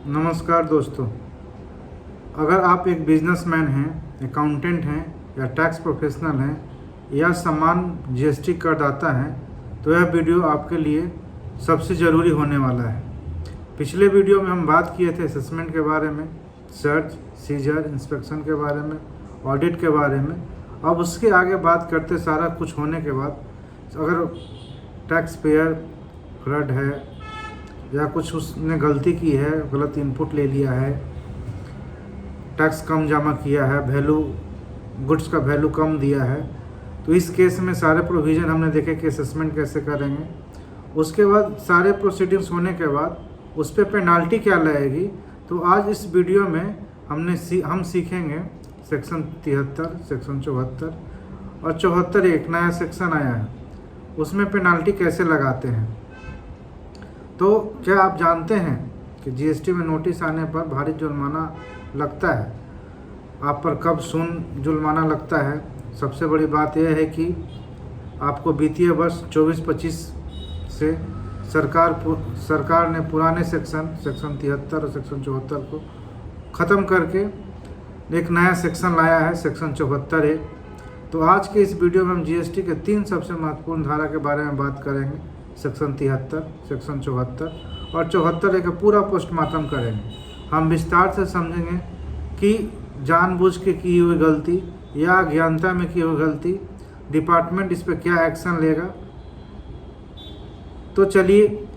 नमस्कार दोस्तों, अगर आप एक बिजनेसमैन हैं, अकाउंटेंट हैं या टैक्स प्रोफेशनल हैं या समान जीएसटी करदाता हैं तो यह वीडियो आपके लिए सबसे ज़रूरी होने वाला है। पिछले वीडियो में हम बात किए थे असेसमेंट के बारे में, सर्च, सीजर, इंस्पेक्शन के बारे में, ऑडिट के बारे में। अब उसके आगे बात करते सारा कुछ होने के बाद अगर टैक्स पेयर फ्रॉड है या कुछ उसने गलती की है, गलत इनपुट ले लिया है, टैक्स कम जमा किया है, गुड्स का वैल्यू कम दिया है, तो इस केस में सारे प्रोविज़न हमने देखे कि असेसमेंट कैसे करेंगे। उसके बाद सारे प्रोसीडिंग्स होने के बाद उस पर पेनाल्टी क्या लगेगी। तो आज इस वीडियो में हम सीखेंगे सेक्शन 73, सेक्शन 74 और 74 एक नया सेक्शन आया है, उसमें पेनाल्टी कैसे लगाते हैं। तो क्या आप जानते हैं कि जीएसटी में नोटिस आने पर भारी जुर्माना लगता है। आप पर कब जुर्माना लगता है। सबसे बड़ी बात यह है कि आपको वित्तीय वर्ष 24-25 से सरकार ने पुराने सेक्शन 73 और सेक्शन 74 को ख़त्म करके एक नया सेक्शन लाया है, सेक्शन 74A। तो आज के इस वीडियो में हम जीएसटी के 3 सबसे महत्वपूर्ण धारा के बारे में बात करेंगे, सेक्शन 73, सेक्शन 74 और 74A का पूरा पोस्टमार्टम करेंगे। हम विस्तार से समझेंगे कि जानबूझ के की हुई गलती या अज्ञानता में की हुई गलती, डिपार्टमेंट इस पर क्या एक्शन लेगा। तो चलिए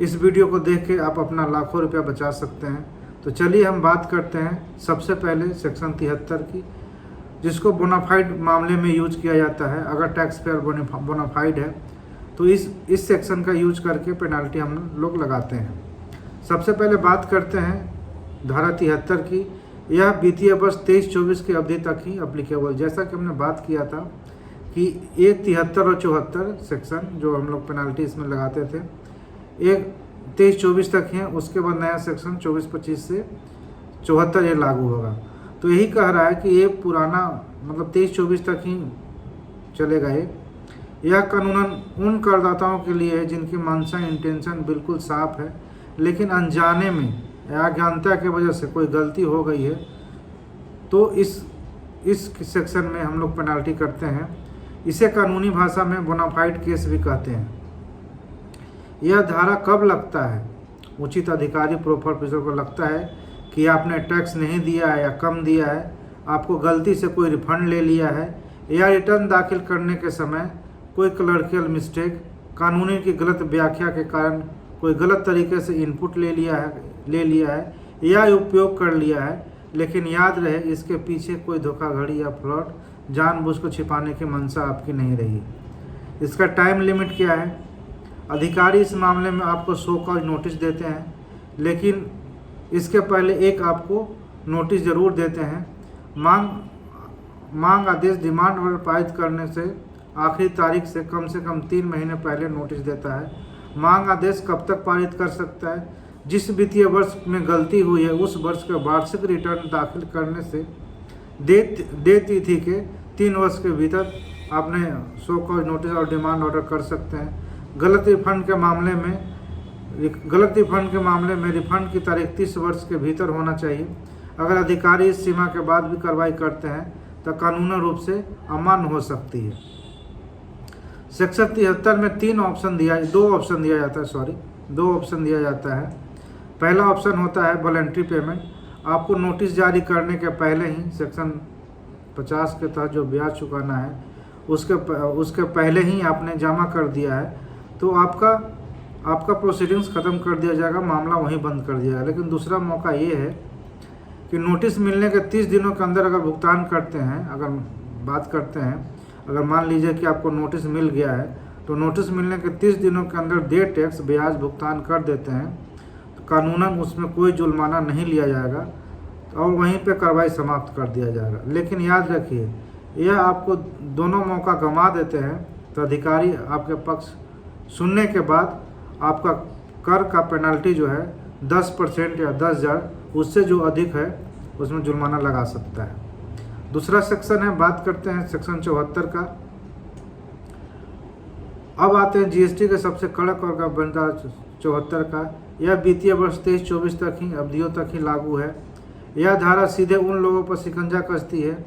इस वीडियो को देख के आप अपना लाखों रुपया बचा सकते हैं। तो चलिए हम बात करते हैं सबसे पहले सेक्शन 73 की, जिसको बोनाफाइड मामले में यूज किया जाता है। अगर टैक्स पेयर बोनाफाइड है तो इस सेक्शन का यूज करके पेनाल्टी हम लोग लगाते हैं। सबसे पहले बात करते हैं धारा 73 की। यह वित्तीय वर्ष 23-24 की अवधि तक ही अप्लीकेबल। जैसा कि हमने बात किया था कि ये 73 और 74 सेक्शन जो हम लोग पेनाल्टी इसमें लगाते थे, एक 23-24 तक हैं। उसके बाद नया सेक्शन 24-25 से 74 ये लागू होगा। तो यही कह रहा है कि ये पुराना मतलब 23-24 तक ही चलेगा। यह कानूनन उन करदाताओं के लिए है जिनकी मंशा इंटेंशन बिल्कुल साफ है, लेकिन अनजाने में या अज्ञानता की वजह से कोई गलती हो गई है, तो इस सेक्शन में हम लोग पेनाल्टी करते हैं। इसे कानूनी भाषा में बोनाफाइड केस भी कहते हैं। यह धारा कब लगता है? उचित अधिकारी प्रॉपर ऑफिसर को लगता है कि आपने टैक्स नहीं दिया है या कम दिया है, आपको गलती से कोई रिफंड ले लिया है या रिटर्न दाखिल करने के समय कोई क्लर्कियल मिस्टेक, कानूनी की गलत व्याख्या के कारण कोई गलत तरीके से इनपुट ले लिया है या उपयोग कर लिया है। लेकिन याद रहे, इसके पीछे कोई धोखाधड़ी या फ्रॉड जानबूझ को छिपाने की मंशा आपकी नहीं रही। इसका टाइम लिमिट क्या है? अधिकारी इस मामले में आपको शो कॉज नोटिस देते हैं, लेकिन इसके पहले एक आपको नोटिस ज़रूर देते हैं। मांग आदेश डिमांड ऑर्डर पारित करने से आखिरी तारीख से कम 3 महीने पहले नोटिस देता है। मांग आदेश कब तक पारित कर सकता है? जिस वित्तीय वर्ष में गलती हुई है उस वर्ष का वार्षिक रिटर्न दाखिल करने से दे तिथि के 3 वर्ष के भीतर आपने शो कॉज नोटिस और डिमांड ऑर्डर कर सकते हैं। गलत रिफंड के मामले में रिफंड की तारीख 30 वर्ष के भीतर होना चाहिए। अगर अधिकारी इस सीमा के बाद भी कार्रवाई करते हैं तो कानूनी रूप से अमान्य हो सकती है। सेक्शन 73 में 2 ऑप्शन दिया जाता है। पहला ऑप्शन होता है वॉलंटरी पेमेंट। आपको नोटिस जारी करने के पहले ही सेक्शन 50 के तहत जो ब्याज चुकाना है उसके पहले ही आपने जमा कर दिया है तो आपका प्रोसीडिंग्स ख़त्म कर दिया जाएगा, मामला वहीं बंद कर दिया जाएगा। लेकिन दूसरा मौका ये है कि नोटिस मिलने के 30 दिनों के अंदर अगर भुगतान करते हैं, अगर मान लीजिए कि आपको नोटिस मिल गया है तो नोटिस मिलने के 30 दिनों के अंदर देय टैक्स ब्याज भुगतान कर देते हैं तो कानूनन उसमें कोई जुर्माना नहीं लिया जाएगा और वहीं पे कार्रवाई समाप्त कर दिया जाएगा। लेकिन याद रखिए, यह आपको दोनों मौका गंवा देते हैं तो अधिकारी आपके पक्ष सुनने के बाद आपका कर का पेनल्टी जो है 10% या 10,000, उससे जो अधिक है उसमें जुर्माना लगा सकता है। दूसरा सेक्शन है, बात करते हैं सेक्शन 74 का। अब आते हैं जीएसटी के सबसे कड़क और बनता 74 का। यह वित्तीय वर्ष 23-24 तक ही अवधियों तक ही लागू है। यह धारा सीधे उन लोगों पर शिकंजा कसती है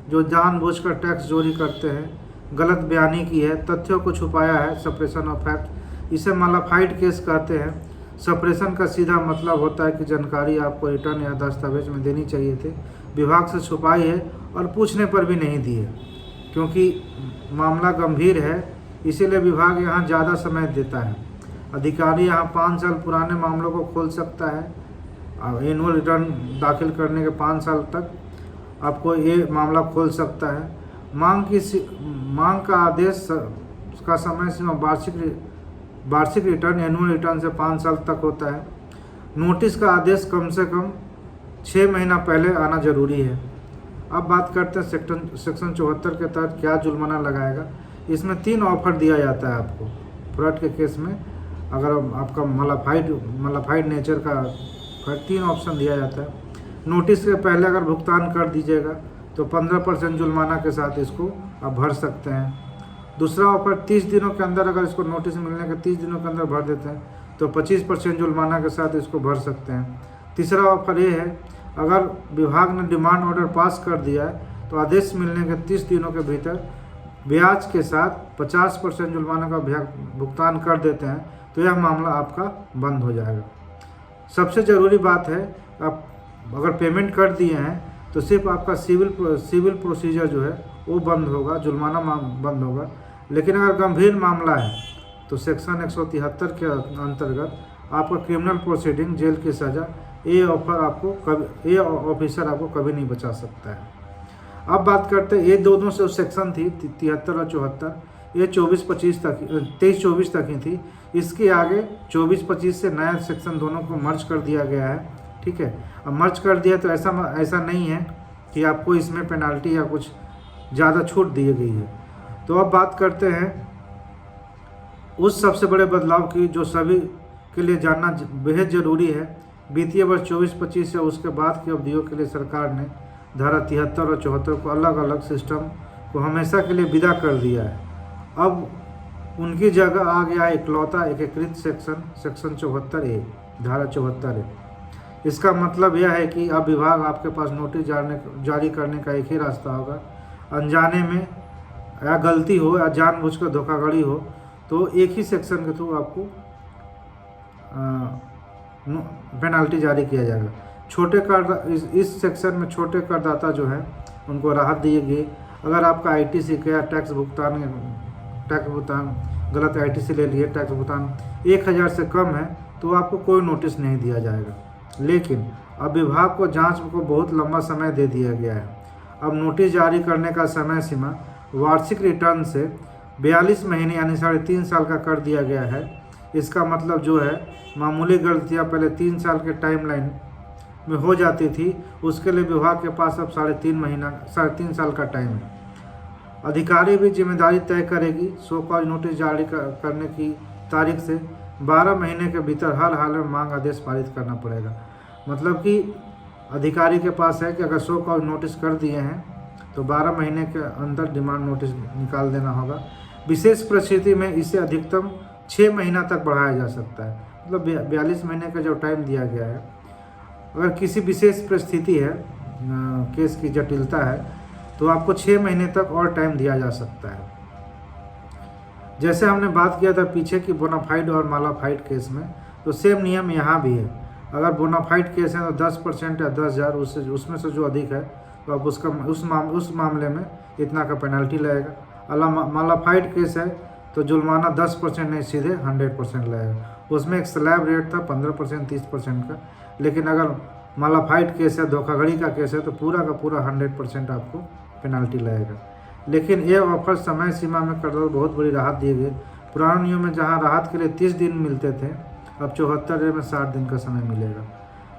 जो जानबूझकर टैक्स चोरी करते हैं, गलत बयानी की है, तथ्यों को छुपाया है, सप्रेशन ऑफ फैक्ट। इसे मॉडिफाइड केस कहते हैं। सप्रेशन का सीधा मतलब होता है कि जानकारी आपको रिटर्न या दस्तावेज में देनी चाहिए थी, विभाग से छुपाई है और पूछने पर भी नहीं दी है। क्योंकि मामला गंभीर है इसीलिए विभाग यहाँ ज़्यादा समय देता है। अधिकारी यहाँ 5 साल पुराने मामलों को खोल सकता है। एनुअल रिटर्न दाखिल करने के 5 साल तक आपको ये मामला खोल सकता है। मांग का आदेश का समय सीमा वार्षिक रिटर्न एनुअल रिटर्न से 5 साल तक होता है। नोटिस का आदेश कम से कम 6 महीना पहले आना जरूरी है। अब बात करते हैं सेक्शन 74 के तहत क्या जुर्माना लगाएगा। इसमें 3 ऑफर दिया जाता है आपको फ्रॉड के केस में। अगर आपका मॉडिफाइड नेचर का 3 ऑप्शन दिया जाता है। नोटिस के पहले अगर भुगतान कर दीजिएगा तो 15% जुर्माना के साथ इसको आप भर सकते हैं। दूसरा ऑफर 30 दिनों के अंदर, अगर इसको नोटिस मिलने के 30 दिनों के अंदर भर देते हैं तो 25% जुर्माना के साथ इसको भर सकते हैं। तीसरा ऑफर ये है, अगर विभाग ने डिमांड ऑर्डर पास कर दिया है तो आदेश मिलने के 30 दिनों के भीतर ब्याज के साथ 50% जुर्माना का भुगतान कर देते हैं तो यह मामला आपका बंद हो जाएगा। सबसे ज़रूरी बात है, आप अगर पेमेंट कर दिए हैं तो सिर्फ आपका सिविल प्रोसीजर जो है वो बंद होगा, जुर्माना बंद होगा। लेकिन अगर गंभीर मामला है तो सेक्शन 173 के अंतर्गत आपका क्रिमिनल प्रोसीडिंग, जेल की सज़ा, ये ऑफिसर आपको कभी नहीं बचा सकता है। अब बात करते हैं, ये दोनों से सेक्शन थी 73 और 74, ये 23-25 तक 23-24 तक ही थी। इसके आगे 24-25 से नया सेक्शन दोनों को मर्ज कर दिया गया है। ठीक है, अब मर्ज कर दिया तो ऐसा नहीं है कि आपको इसमें पेनाल्टी या कुछ ज़्यादा छूट दी गई है। तो अब बात करते हैं उस सबसे बड़े बदलाव की जो सभी के लिए जानना बेहद ज़रूरी है। वित्तीय वर्ष 24-25 या उसके बाद की अवधियों के लिए सरकार ने धारा 73 और 74 को अलग अलग सिस्टम को हमेशा के लिए विदा कर दिया है। अब उनकी जगह आ गया इकलौता एकीकृत सेक्शन 74A, धारा 74A। इसका मतलब यह है कि अब विभाग आपके पास नोटिस जारी करने का एक ही रास्ता होगा। अनजाने में या गलती हो या जानबूझकर धोखाधड़ी हो तो एक ही सेक्शन के थ्रू आपको पेनाल्टी जारी किया जाएगा। इस सेक्शन में छोटे करदाता जो है उनको राहत दी गई। अगर आपका ITC या टैक्स भुगतान गलत ITC ले लिए, टैक्स भुगतान 1000 से कम है तो आपको कोई नोटिस नहीं दिया जाएगा। लेकिन अब विभाग को जांच को बहुत लंबा समय दे दिया गया है। अब नोटिस जारी करने का समय सीमा वार्षिक रिटर्न से 42 महीने यानी 3.5 साल का कर दिया गया है। इसका मतलब जो है मामूली गलतियां पहले 3 साल के टाइमलाइन में हो जाती थी, उसके लिए विभाग के पास अब 3.5 साल का टाइम है। अधिकारी भी जिम्मेदारी तय करेगी। सो कॉज नोटिस जारी करने की तारीख से 12 महीने के भीतर हर हाल में मांग आदेश पारित करना पड़ेगा। मतलब कि अधिकारी के पास है कि अगर सो कॉज नोटिस कर दिए हैं तो 12 महीने के अंदर डिमांड नोटिस निकाल देना होगा। विशेष परिस्थिति में इसे अधिकतम 6 महीना तक बढ़ाया जा सकता है। मतलब 42 महीने का जो टाइम दिया गया है, अगर किसी विशेष परिस्थिति है, केस की जटिलता है, तो आपको 6 महीने तक और टाइम दिया जा सकता है। जैसे हमने बात किया था पीछे की बोनाफाइड और मॉडिफाइड केस में, तो सेम नियम यहाँ भी है। अगर बोनाफाइड केस है तो 10% या 10,000 उसमें से जो अधिक है तो आप उस मामले में इतना का पेनल्टी लगेगा। मॉडिफाइड केस है तो जुर्माना 10% नहीं सीधे 100% लगेगा। उसमें एक स्लैब रेट था 15%, 30% का। लेकिन अगर मॉडिफाइड केस है, धोखाधड़ी का केस है, तो पूरा का पूरा 100% आपको पेनल्टी लगेगा। लेकिन ये ऑफर समय सीमा में कर दो, बहुत बड़ी राहत दी गई। पुराने नियम में जहां राहत के लिए 30 दिन मिलते थे, अब 74 में 60 दिन का समय मिलेगा।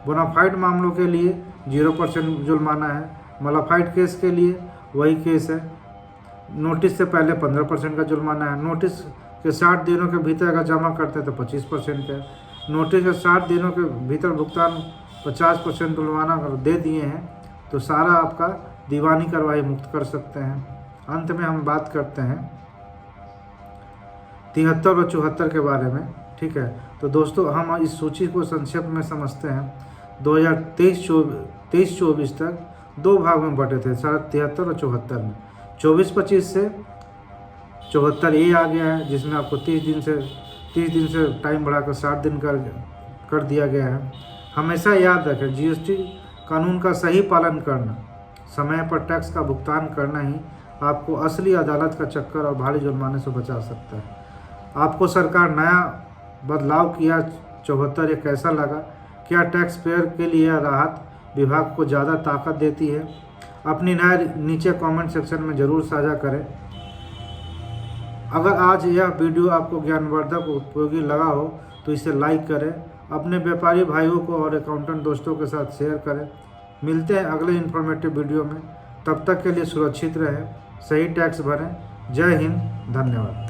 बोनाफाइड मामलों के लिए 0% जुर्माना है। मॉडिफाइड केस के लिए वही केस है। नोटिस से पहले 15% का जुर्माना है। नोटिस के 60 दिनों के भीतर अगर जमा करते हैं तो 25% का। नोटिस के 60 दिनों के भीतर भुगतान 50% जुर्माना अगर दे दिए हैं तो सारा आपका दीवानी कार्रवाई मुक्त कर सकते हैं। अंत में हम बात करते हैं 73 और 74 के बारे में। ठीक है, तो दोस्तों हम इस सूची को संक्षेप में समझते हैं। 2023-24 तक दो भाग में बटे थे, 73 और 74 में। 24-25 से 74 ये आ गया है, जिसमें आपको 30 दिन से टाइम बढ़ाकर 60 दिन कर दिया गया है। हमेशा याद रखें, जीएसटी कानून का सही पालन करना, समय पर टैक्स का भुगतान करना ही आपको असली अदालत का चक्कर और भारी जुर्माने से बचा सकता है। आपको सरकार नया बदलाव किया 74 ये कैसा लगा? क्या टैक्स पेयर के लिए राहत विभाग को ज़्यादा ताकत देती है? अपनी राय नीचे कमेंट सेक्शन में ज़रूर साझा करें। अगर आज यह वीडियो आपको ज्ञानवर्धक उपयोगी लगा हो तो इसे लाइक करें, अपने व्यापारी भाइयों को और अकाउंटेंट दोस्तों के साथ शेयर करें। मिलते हैं अगले इन्फॉर्मेटिव वीडियो में, तब तक के लिए सुरक्षित रहें, सही टैक्स भरें। जय हिंद, धन्यवाद।